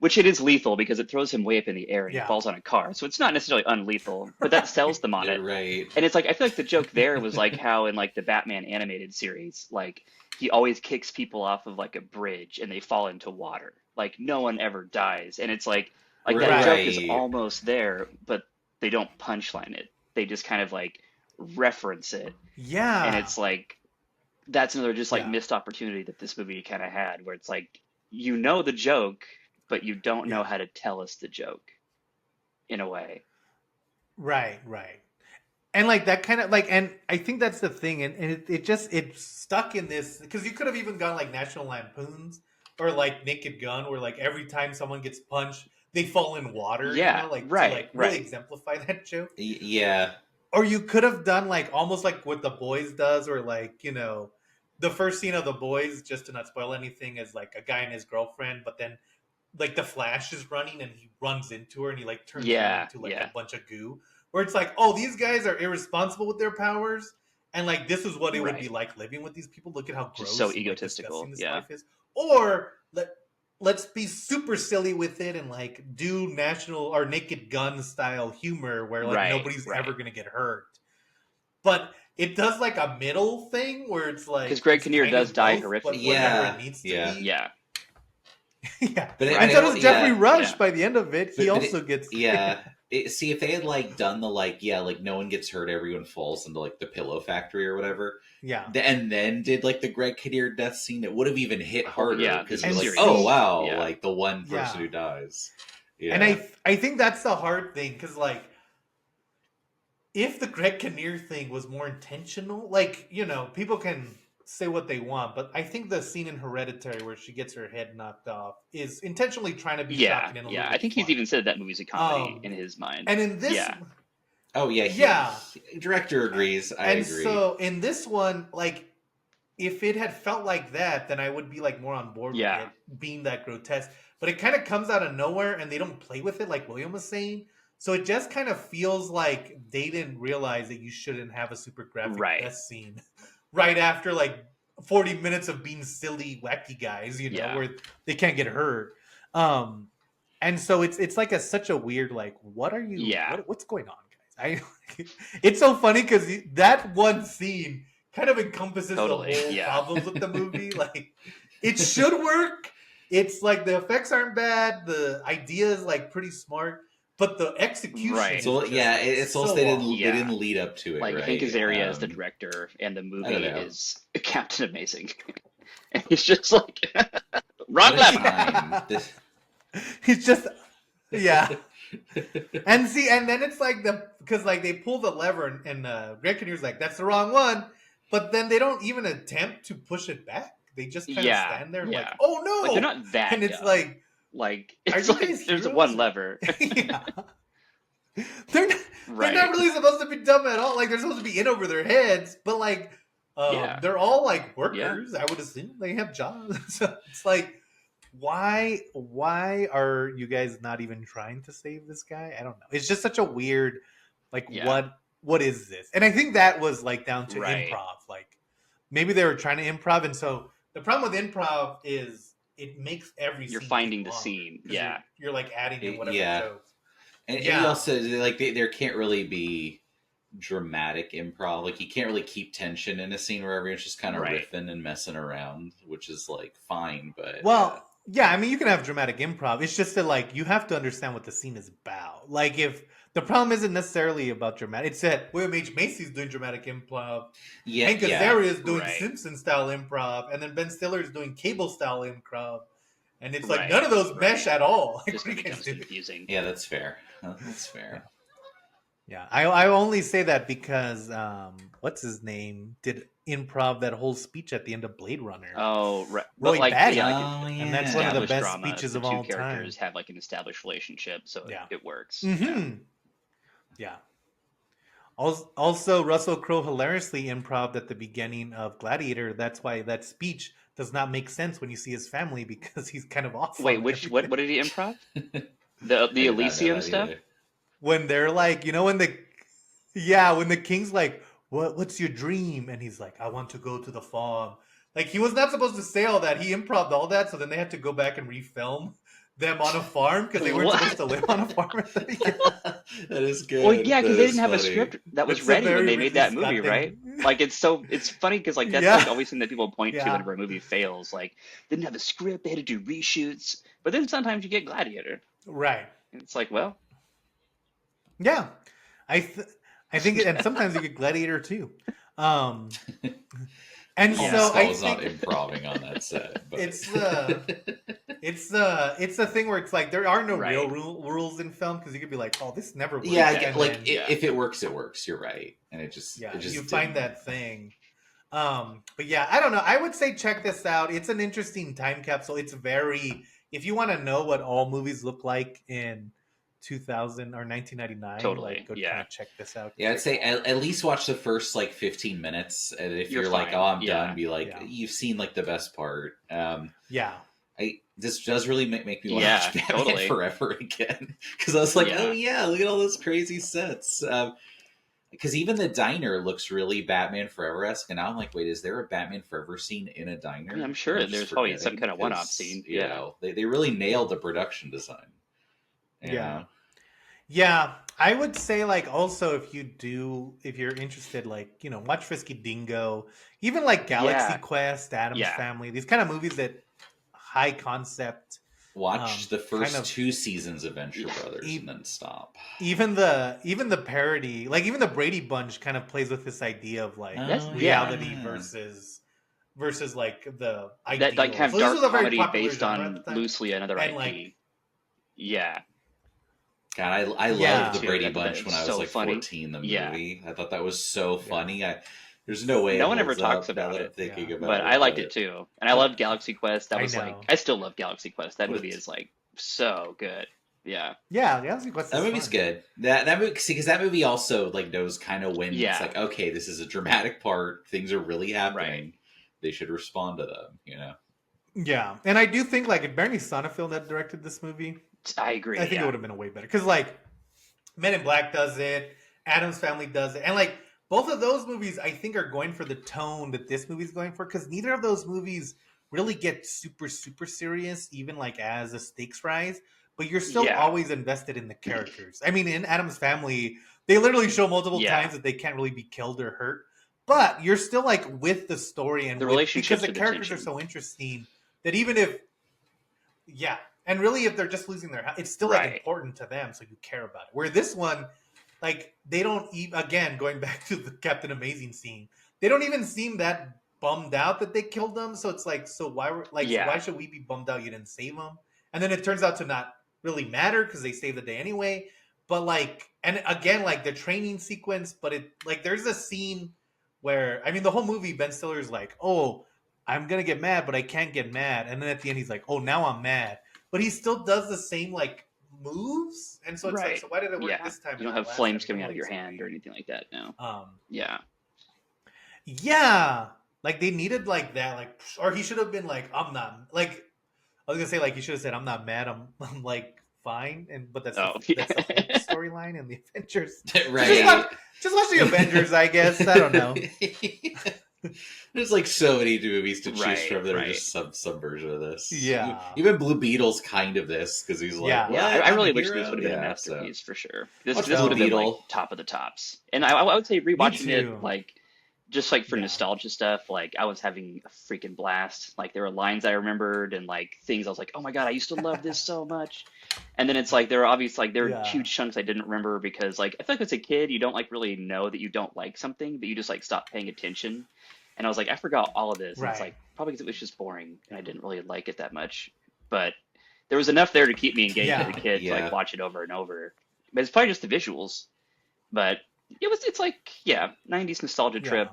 which it is lethal because it throws him way up in the air and he yeah, falls on a car. So it's not necessarily unlethal, but that sells them on it. Right. And it's like I feel like the joke there was like how in like the Batman animated series, like he always kicks people off of like a bridge and they fall into water. Like no one ever dies. And it's like that right, joke is Right. almost there, but they don't punchline it. They just kind of like reference it. And yeah, it's like that's another just like yeah, missed opportunity that this movie kind of had where it's like you know the joke, but you don't know yeah, how to tell us the joke in a way. right, right. And like that kind of like and I think that's the thing and it just it's stuck in this because you could have even gone like National Lampoons or like Naked Gun where like every time someone gets punched they fall in water, Yeah, like to right, like really right. exemplify that joke. Yeah. Or you could have done like almost like what The Boys does or like the first scene of The Boys, just to not spoil anything, is like a guy and his girlfriend, but then like the Flash is running and he runs into her and he like turns her Yeah, into like a yeah. bunch of goo. Where it's like, oh, these guys are irresponsible with their powers, and like this is what it would be Right. like living with these people. Look at how Just so gross and like disgusting egotistical. this Yeah. life is. Or let's be super silly with it and like do National or Naked Gun style humor where like Right, nobody's ever right. gonna get hurt. But it does like a middle thing where it's Because like Greg it's Kinnear kind does of die both, but whatever horrifically. it needs to Yeah. be. Yeah, Yeah, But and right. so does Jeffrey yeah. Rush. Yeah. By the end of it, he But also gets yeah. See, if they had like done the like, yeah, like no one gets hurt, everyone falls into like the pillow factory or whatever, yeah. and then did like the Greg Kinnear death scene, it would have even hit Oh harder yeah, because the you're And like, serious. oh see, wow, Yeah. like the one yeah, person who dies. and Yeah. I think that's the hard thing because like if the Greg Kinnear thing was more intentional, like people can say what they want, but I think the scene in Hereditary where she gets her head knocked off is intentionally trying to be Yeah, shocking and a yeah. little I bit think he's funny. even said that movie's a comedy in his mind. And in this, Yeah, Oh yeah, yeah, director agrees. I and agree. so in this one, like if it had felt like that, then I would be like more on board with yeah, it being that grotesque. But it kind of comes out of nowhere, and they don't play with it like William was saying. So it just kind of feels like they didn't realize that you shouldn't have a super graphic right. death scene right after like 40 minutes of being silly, wacky guys, Yeah, where they can't get hurt. Um, and so it's like such a weird like, what are you? yeah, What's going on, guys? It's so funny because that one scene kind of encompasses the totally. whole Yeah, problems with the movie. Like, it should work. It's like the effects aren't bad. The idea is like pretty smart, but the execution right. is So just yeah, like it's also so off. they Yeah. didn't lead up to it, Like Hank right? Azaria is the director, and the I don't movie know. is Captain Amazing, and he's just like wrong What a lever. time. This... He's just yeah. And see, and then it's like because like they pull the lever and Greg Kinnear's like that's the wrong one, but then they don't even attempt to push it back. They just kind of Yeah, stand there and like, yeah. oh Like they're no, not that and it's dumb. like, are It's you like guys there's heroes? one lever. Yeah. They're not, Right. they're not really supposed to be dumb at all. Like they're supposed to be in over their heads, but like Yeah. they're all like Yeah. workers. I would assume they have jobs. So it's like, why are you guys not even trying to save this guy? I don't know. It's just such a weird, like Yeah. what is this? And I think that was like down to Right. improv. Like maybe they were trying to improv, and so the problem with improv is it makes every You're scene take finding the longer scene. because Yeah. you're like adding in whatever Yeah, jokes. and you Yeah, also like there can't really be dramatic improv. Like you can't really keep tension in a scene where everyone's just kind of Right. riffing and messing around, which is like fine. But yeah, well, yeah. I mean, you can have dramatic improv. It's just that like you have to understand what the scene is about. Like if the problem isn't necessarily about dramatic, it's that William H Macy's doing dramatic improv, yeah, Hank yeah. Azaria is doing Right. Simpson style improv, and then Ben Stiller is doing Cable style improv, and it's like none Right. of those mesh Right. at all. Like, Just what kind are of you guys becomes doing? confusing. Yeah, that's fair. That's Yeah. fair. Yeah, I only say that because what's his name did improv that whole speech at the end of Blade Runner, Oh, right. But Roy like, yeah, Batty, like Oh and that's one of the yeah. established best drama, speeches the of two all time. characters have like an established relationship, so Yeah. it works. Yeah. Mm-hmm. Yeah. Also, Russell Crowe hilariously improved at the beginning of Gladiator. That's why that speech does not make sense when you see his family because he's kind of off Wait, on which everything. what did he improv? I The did not know Elysium that stuff? either. When they're like, when when the king's like, what's your dream? And he's like, I want to go to the farm. Like he was not supposed to say all that. He improved all that, so then they had to go back and refilm them on a farm because they weren't supposed What? to live on a farm at the beginning. That is Well, good. yeah, That because they is didn't have a funny. script that was It's a ready when very they made Ridley that Scott movie, right? thing. Like it's funny because like that's Yeah, like always something that people point to yeah, whenever a movie fails. Like they didn't have a script, they had to do reshoots. But then sometimes you get Gladiator, right. and it's like, well, Yeah, I th- I think, and sometimes you get Gladiator too. Um, and Paul so yeah, I Mescal is not think improving on that set, but it's it's the thing where it's like there are no real right, rules in film because you could be like, oh, this never yeah, works, I get and like then yeah, if it works, it works. You're right, and it yeah, you just find didn't. that thing. But yeah, I don't know. I would say check this out. It's an interesting time capsule. It's very if you want to know what all movies look like in 2000 or 1999, like totally, go kind yeah. of check this out. Yeah, It's I'd pretty say cool. at least watch the first like 15 minutes, and if You're you're like, oh, fine, I'm done, yeah, be like, Yeah, you've seen like the best part. yeah, This does really make me want to yeah, watch Batman totally, Forever again because I was like, oh yeah. yeah, look at all those crazy sets. Because even the diner looks really Batman Forever esque, and now I'm like, wait, is there a Batman Forever scene in a I mean, diner? I'm And sure I'm just there's probably some forgetting kind of one-off because scene. Yeah, they really nailed the production design. You yeah. know, Yeah, I would say like also if you're interested, like watch Frisky Dingo, even like Galaxy yeah, Quest, Adam's yeah. Family, these kind of movies that high concept, watch the kind first of two seasons of Venture Yeah. Brothers and e- then stop. even the parody, like even the Brady Bunch, kind of plays with this idea of like That's Oh yeah. reality yeah. versus like the That like ideal. kind of So this was dark a very comedy popular based genre at on the time, loosely another and like IP. Yeah, God, I me loved the yeah, too. Brady I thought that Bunch was when I was so like funny. 14. The Yeah, movie, I thought that was so yeah, funny. There's no way it no one ever holds talks up now about that I'm it, thinking yeah. but about I it. liked it But too. And I But loved Galaxy Quest. That I was like know I still love Galaxy Quest. That movie what is like so good. Yeah, yeah, Galaxy Quest that is movie's fun. good. That movie, see, because that movie also like knows kind of when it's yeah, like, okay, this is a dramatic part. Things are really right. happening. They should respond to them. You know. Yeah, and I do think like if Bernie Sonnenfeld had directed this movie, I I agree. think it Yeah, would have been a way better because like Men in Black does it, Adam's Family does it, and like both of those movies I think are going for the tone that this movie's going for because neither of those movies really get super serious even like as the stakes rise, but you're still yeah, always invested in the characters. I mean, in Adam's Family, they literally show multiple yeah. times that they can't really be killed or hurt, but you're still like with the story and The with because relationships the are the characters are tension. so interesting that even if yeah, and really, if they're just losing their house, it's still like Right. important to them, so you care about it. Where this one, like they don't even again going back to the Captain Amazing scene, they don't even seem that bummed out that they killed them. So it's like, so why Yeah. should we be bummed out you didn't save them? And then it turns out to not really matter because they saved the day anyway. But like, and again, like the training sequence, but it like there's a scene where I mean the whole movie Ben Stiller's like, oh, I'm gonna get mad, but I can't get mad. And then at the end, he's like, "Oh, now I'm mad," but he still does the same like moves. And so it's like, Right. so why did it work Yeah. this time You and don't not have last time? flames You coming know, out of like your so hand or anything like that now. um, Yeah. yeah, like they needed like that, like or he should have been like, "I'm not like." I was gonna say like he should have said, "I'm not mad. I'm like fine," and but Oh. that's the Hulk storyline in the Avengers. So Right. just watch the Avengers, I guess. I don't know. There's like so many movies to choose Right, from that are right. just some version of this. Yeah. Even Blue Beetle's kind of this because he's like, Yeah. Yeah, "What? I I'm a really wish this hero." would have been a Yeah. So masterpiece for sure. This watch this Blue would have been like Beetle. top of the tops. And I would say Me rewatching it too. like just like for Yeah. nostalgia stuff, like I was having a freaking blast. Like there were lines I remembered and like things I was like, oh my God, I used to love this so much. And then it's like there are obvious like there are Yeah. huge chunks I didn't remember because like I feel like as a kid you don't like really know that you don't like something, but you just like stop paying attention. And I was like, I forgot all of this. And it's Right. like probably because it was just boring and I didn't really like it that much. But there was enough there to keep me engaged as a Yeah. kid to like Yeah. watch it over and over. But it's probably just the visuals. But it's like, yeah, 90s nostalgia Yeah. trip.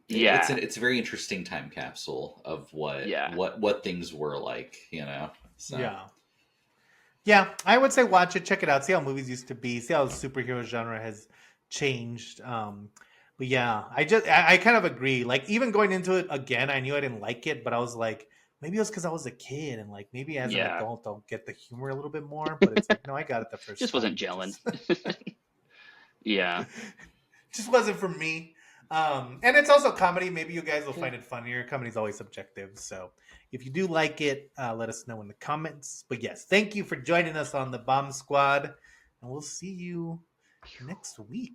It's Yeah, it's a very interesting time capsule of yeah. what things were like. So Yeah. Yeah, I would say watch it, check it out, see how movies used to be, see how the superhero genre has changed. But yeah, I kind of agree. Like even going into it again, I knew I didn't like it, but I was like, maybe it was because I was a kid, and like maybe as an Yeah. adult I'll get the humor a little bit more. But it's like, no, I got it the first Just wasn't time. gelling. Just Yeah. just wasn't for me. And it's also comedy. Maybe you guys will Yeah. find it funnier. Comedy's always subjective. So if you do like it, let us know in the comments. But yes, thank you for joining us on the Bomb Squad. And we'll see you next week.